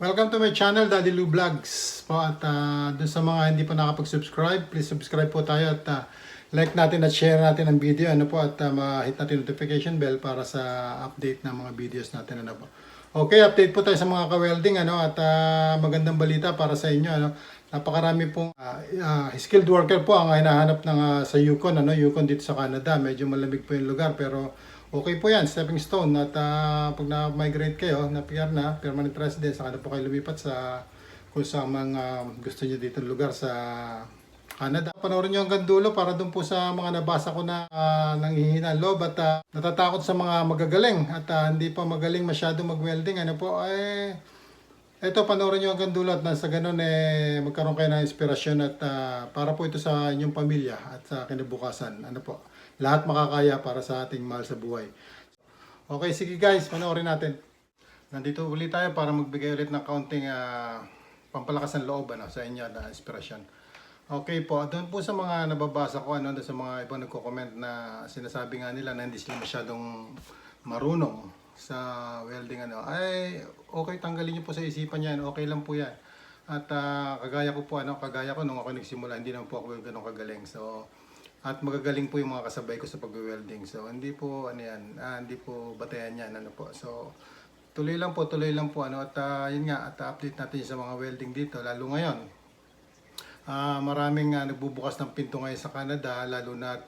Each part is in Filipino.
Welcome to my channel, Daddy Lou Vlogs po. At dun sa mga hindi pa nakapag-subscribe, please subscribe po tayo at like natin at share natin ang video ano po, at ma-hit natin notification bell para sa update ng mga videos natin ano po. Okay, update po tayo sa mga ka-welding ano, at magandang balita para sa inyo ano. Napakarami pong skilled worker po ang hinahanap ng sa Yukon ano, Yukon dito sa Canada. Medyo malamig po yung lugar pero okay po yan, stepping stone. At pag na-migrate kayo, na PR na, permanent resident, saka na po kayo lumipat sa kung saan mga gusto nyo dito lugar sa Canada. Panoorin nyo hanggang dulo para dun po sa mga nabasa ko na nanghihina loob at natatakot sa mga magagaling at hindi pa magaling masyado mag-welding. Ano po, ito, panoorin nyo hanggang dulo at nasa ganun magkaroon kayo ng inspirasyon at para po ito sa inyong pamilya at sa kinabukasan. Ano po, lahat makakaya para sa ating mahal sa buhay. Okay, sige guys, panoorin natin. Nandito ulit tayo para magbigay ulit ng kaunting pampalakas ng loob ano, sa inyo na inspirasyon. Okay po, doon po sa mga nababasa ko, ano, doon sa mga ibang nagko-comment na sinasabi nga nila na hindi sila masyadong marunong sa welding ano, ay okay, tanggalin niyo po sa isipan yan, okay lang po yan. At kagaya ko nung ako nagsimula, hindi naman po ako ganoon kagaling. So, at magagaling po yung mga kasabay ko sa pag-welding. So, hindi po ano yan, hindi po batayan yan ano po. So, tuloy lang po ano, at yun nga, at update natin sa mga welding dito lalo ngayon. Maraming nagbubukas ng pinto ngayon sa Canada, lalo na at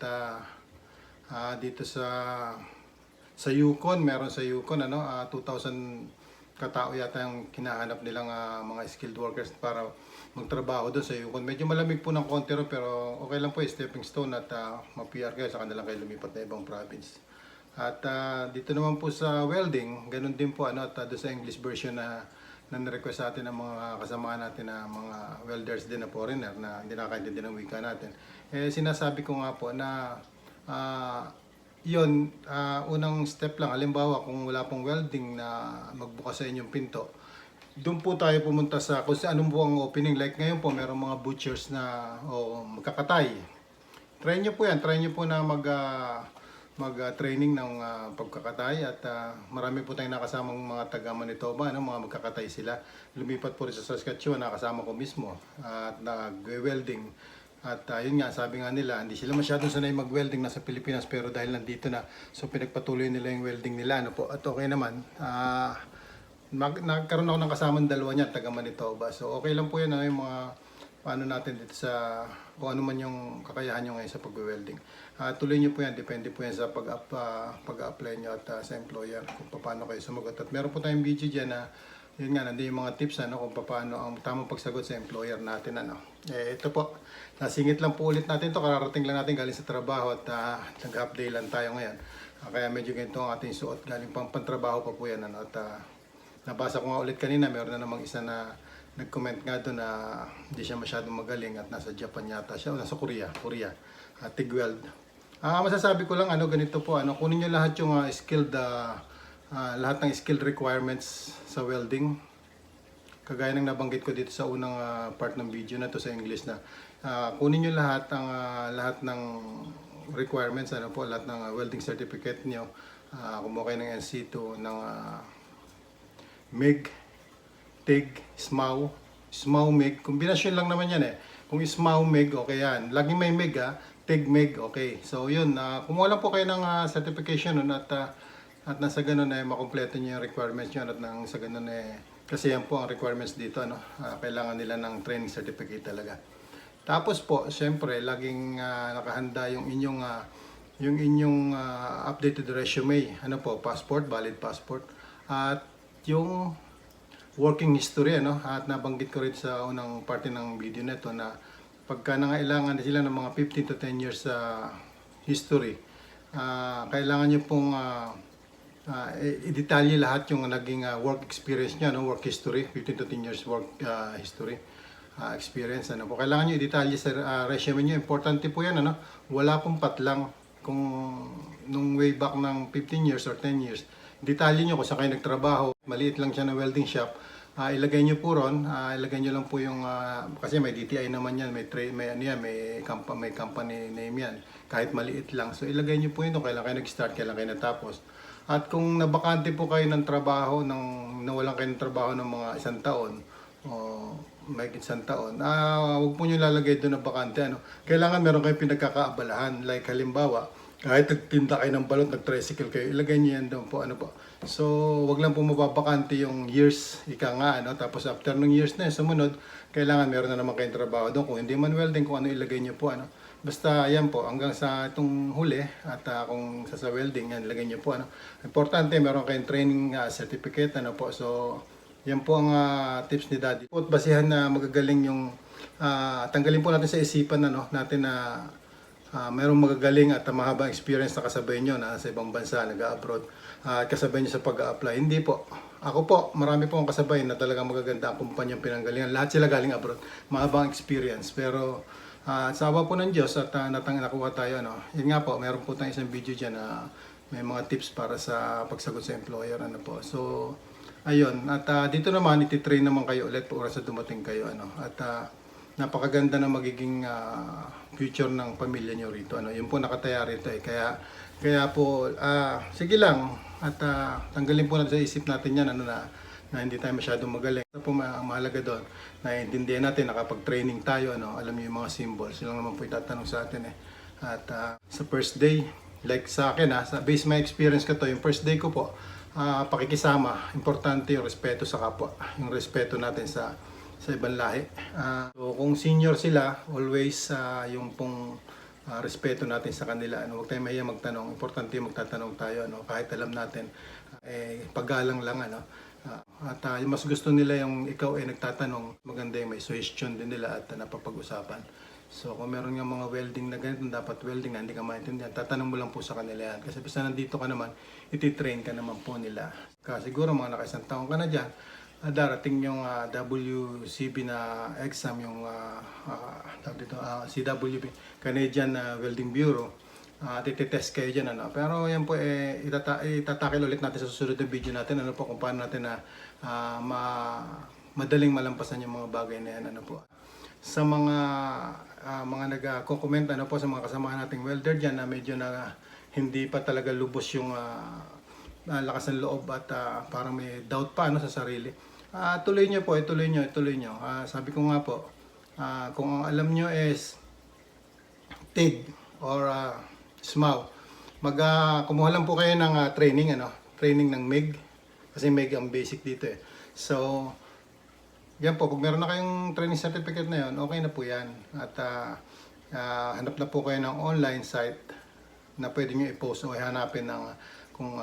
dito sa Yukon, meron sa Yukon ano, 2,000 katao yata yung kinahanap nilang mga skilled workers para magtrabaho doon sa Yukon. Medyo malamig po ng konti pero okay lang po, stepping stone at ma-PR kayo sa kanilang kayo lumipat na ibang province. At dito naman po sa welding, ganun din po ano, at doon sa English version na request sa atin ng mga kasama natin na mga welders din na foreigner na hindi nakakaintindi ng wika natin. Sinasabi ko nga po na yun, unang step lang, halimbawa kung wala pong welding na magbukas sa inyong pinto, doon po tayo pumunta sa kung anong po ang opening. Like ngayon po, merong mga butchers na magkakatay. Try nyo po yan, try nyo po na mag-training ng pagkakatay at marami po tayong nakasamang mga taga Manitoba, ano, mga magkakatay sila. Lumipat po rin sa Saskatchewan, nakasama ko mismo at nag-welding. At yun nga, sabi nga nila, hindi sila masyadong sanay mag-welding na sa Pilipinas pero dahil nandito na, so pinagpatuloy nila yung welding nila. Ano po, at okay naman, nagkaroon ako ng kasamang dalawa niya, taga Manitoba. So okay lang po yun, yung mga paano natin dito sa, kung ano man yung kakayahan nyo ngayon sa pag-welding. Tuloy nyo po yan, depende po yan sa pag-apply nyo at sa employer, kung paano kayo sumagot. At meron po tayong video dyan na, yun nga, nandun yung mga tips ano, kung paano ang tamang pagsagot sa employer natin. Ano. Ito po, nasingit lang po ulit natin to, kararating lang natin galing sa trabaho at nag-update lang tayo ngayon. Kaya medyo ganito ang ating suot, galing pang pantrabaho pa po yan. Ano, at nabasa ko nga ulit kanina, meron na namang isa na nag-comment nga doon na hindi siya masyadong magaling at nasa Japan yata siya, o nasa Korea, TIG-weld. Masasabi ko lang, ano, ganito po, ano, kunin nyo lahat yung skilled, lahat ng skilled requirements sa welding. Kagaya ng nabanggit ko dito sa unang part ng video na to sa English na kunin nyo lahat ng requirements, ano po, lahat ng welding certificate nyo. Kumuha kayo ng NC2, ng MIG, TIG, SMAW, MIG. Kombinasyon lang naman yan Kung SMAW, MIG, okay yan. Laging may MIG TIG, MIG, okay. So yun, kumuha lang po kayo ng certification nun at nasa ganun makumpleto nyo yung requirements nyo at nang sa ganun kasi yan po ang requirements dito, ano. Kailangan nila ng training certificate talaga. Tapos po, syempre, laging nakahanda yung inyong updated resume, ano po, passport, valid passport, at yung working history, ano. At nabanggit ko rin sa unang parte ng video nito na pagka nangailangan sila ng mga 15 to 10 years history, kailangan nyo pong i-detalye lahat yung naging work experience nyo, no? Work history, 15 to 10 years work history experience. Ano po, kailangan nyo i-detalye sa resume nyo. Importante po yan, ano? Wala pong patlang kung nung way back ng 15 years or 10 years. Detalye nyo kung saan kayo nagtrabaho. Maliit lang siya na welding shop. Ilagay nyo po ron, ilagay nyo lang po yung, kasi may DTI naman yan, may company name yan, kahit maliit lang. So ilagay nyo po yun kung kailan kayo nag-start, kailan kayo natapos. At kung nabakante po kayo ng trabaho, nawalan kayo ng trabaho ng mga isang taon, o may isang taon, huwag po nyo lalagay doon na bakante. Kailangan meron kayong pinagkakaabalahan. Like halimbawa, kahit nagtinda kayo ng balot, nag-tricycle kayo, ilagay nyo yan doon po. So, wag lang po mababakante yung years, ika nga. Tapos after ng years na yun, sumunod, kailangan meron na naman kayong trabaho doon. Kung hindi man welding, kung ano ilagay nyo po. Basta yan po, hanggang sa itong huli at kung sa welding, yan, lagay nyo po. Importante, meron kayong training certificate. Po. So, yan po ang tips ni Daddy. At basihan na magagaling yung, tanggalin po natin sa isipan natin na mayroong magagaling at mahabang experience na kasabay nyo na sa ibang bansa, nag-abroad, at kasabay nyo sa pag-a-apply. Hindi po. Ako po, marami po ang kasabay na talagang magaganda ang kumpanyang pinanggalingan. Lahat sila galing abroad. Mahabang experience. Pero, sa awa po ng Diyos at nakuha tayo. Yun nga po, mayroon po tayong isang video dyan na may mga tips para sa pagsagot sa employer. Po. So, ayun. At dito naman, ititrain naman kayo ulit po oras sa dumating kayo. At napakaganda na magiging future ng pamilya nyo rito. Yun po nakataya rito eh. Kaya po, sige lang. At tanggalin po natin sa isip natin yan na hindi tayo masyadong magaling. Ito po mahalaga doon. Naiintindihan natin, nakapag-training tayo, alam niyo yung mga symbols. Sila naman po itatanong sa atin eh. At sa first day, like sa akin based my experience ko to, yung first day ko po, pakikisama. Importante yung respeto sa kapwa. Yung respeto natin sa ibang lahi. So kung senior sila, always yung pong respeto natin sa kanila. Huwag tayong mahiya magtanong. Importante yung magtatanong tayo. Kahit alam natin, paggalang lang. At yung mas gusto nila yung ikaw ay nagtatanong, maganda yung may suggestion din nila at napapag-usapan. So kung meron nga mga welding na ganito, dapat welding na hindi ka maintindihan, tatanong mo lang po sa kanila yan. Kasi basta nandito ka naman, ititrain ka naman po nila. Kasi siguro mga nakaisang taon ka na dyan, darating yung WCB na exam, yung CWB, Canadian Welding Bureau. Titest kayo dyan. Pero yan po, itatakil ulit natin sa susunod na video natin. Po, kung paano natin madaling malampasan yung mga bagay na yan. Po. Sa mga nagko-comment po sa mga kasamahan nating welder dyan na medyo na hindi pa talaga lubos yung lakas ng loob at parang may doubt pa sa sarili. Tuloy nyo po, tuloy nyo. Sabi ko nga po, kung ang alam nyo is TIG or SMAW, kumuha lang po kayo ng training, training ng MIG, kasi MIG ang basic dito eh. So, yan po, kung meron na kayong training certificate na yun, okay na po yan. At hanap na po kayo ng online site na pwede nyo i-post o hanapin ng kung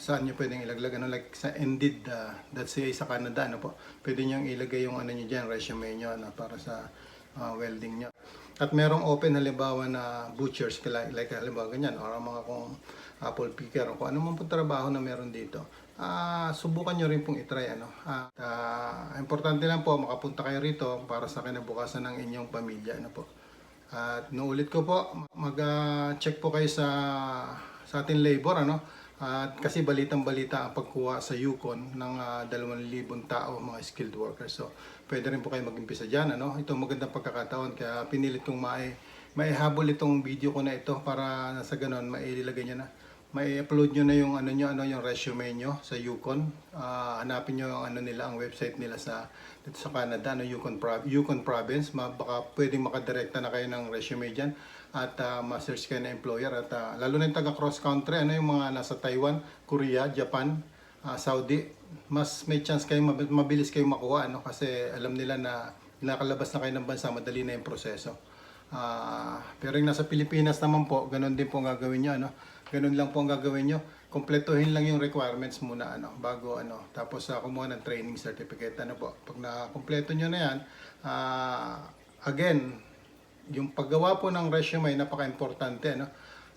saan nyo pwedeng ilaglag. Like sa Indeed.ca sa Canada, po. Pwede nyo ilagay yung nyo dyan, resume nyo para sa welding nyo. At merong open halimbawa na butchers, like halimbawa ganyan, or mga kung apple picker, o kung ano man po trabaho na meron dito. Subukan nyo rin pong itry. Importante lang po, makapunta kayo rito para sa kinabukasan ng inyong pamilya. Po. At naulit ko po, mag-check po kayo sa ating labor. At kasi balitang-balita ang pagkuha sa Yukon ng 2,000 tao, mga skilled workers. So, pwede rin po kayo mag-umpisa dyan. Ito magandang pagkakataon, kaya pinilit kong maihabol itong video ko na ito para sa ganon, mailagay nyo na. Mai-upload nyo na yung yung resume nyo sa Yukon. Hanapin nyo ang ang website nila dito sa Canada, Yukon Province. Baka pwedeng makadirekta na kayo ng resume dyan at ma-search kayo na employer. At lalo na yung taga cross country, yung mga nasa Taiwan, Korea, Japan, Saudi, mas may chance kayo, mabilis kayong makuha kasi alam nila na nakalabas na kayo ng bansa, madali na yung proseso. Pero yung nasa Pilipinas naman po, ganun din po ang gagawin nyo. Ganun lang po ang gagawin nyo. Kompletuhin lang yung requirements muna bago tapos kumuha ng training certificate. Po. Pag na-kompleto nyo na yan, again, yung paggawa po ng resume napaka-importante.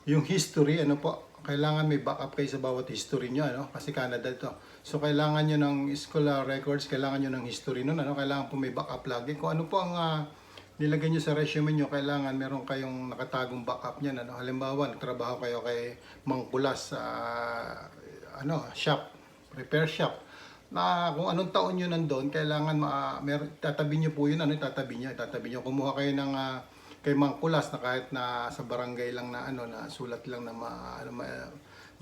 Yung history, po, kailangan may backup kayo sa bawat history nyo. Kasi Canada ito. So, kailangan nyo ng school records, kailangan nyo ng history nun. Kailangan po may backup lagi. Kung ano po ang nilagay nyo sa resume nyo, kailangan meron kayong nakatagong backup niyan. Halimbawa, nagtrabaho kayo kay Mang Kulas sa shop, repair shop. Na kung anong taon nyo nandun, kailangan tatabi nyo po yun. Tatabi nyo. Kumuha kayo ng kay Mang Kulas na kahit na sa barangay lang na na sulat lang na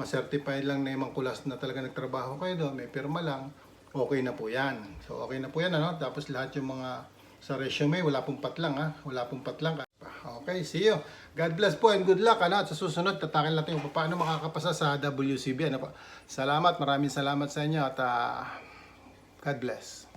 ma-certify lang na yung kulas na talaga nagtrabaho kayo doon, may pirma lang, okay na po yan. So okay na po yan, ano? Tapos lahat yung mga sa resume, wala pong patlang, ha? Wala pong patlang. Okay, see you. God bless po and good luck, ano? At sa susunod, tatakin natin kung paano makakapasa sa WCB, ano po. Salamat, maraming salamat sa inyo at God bless.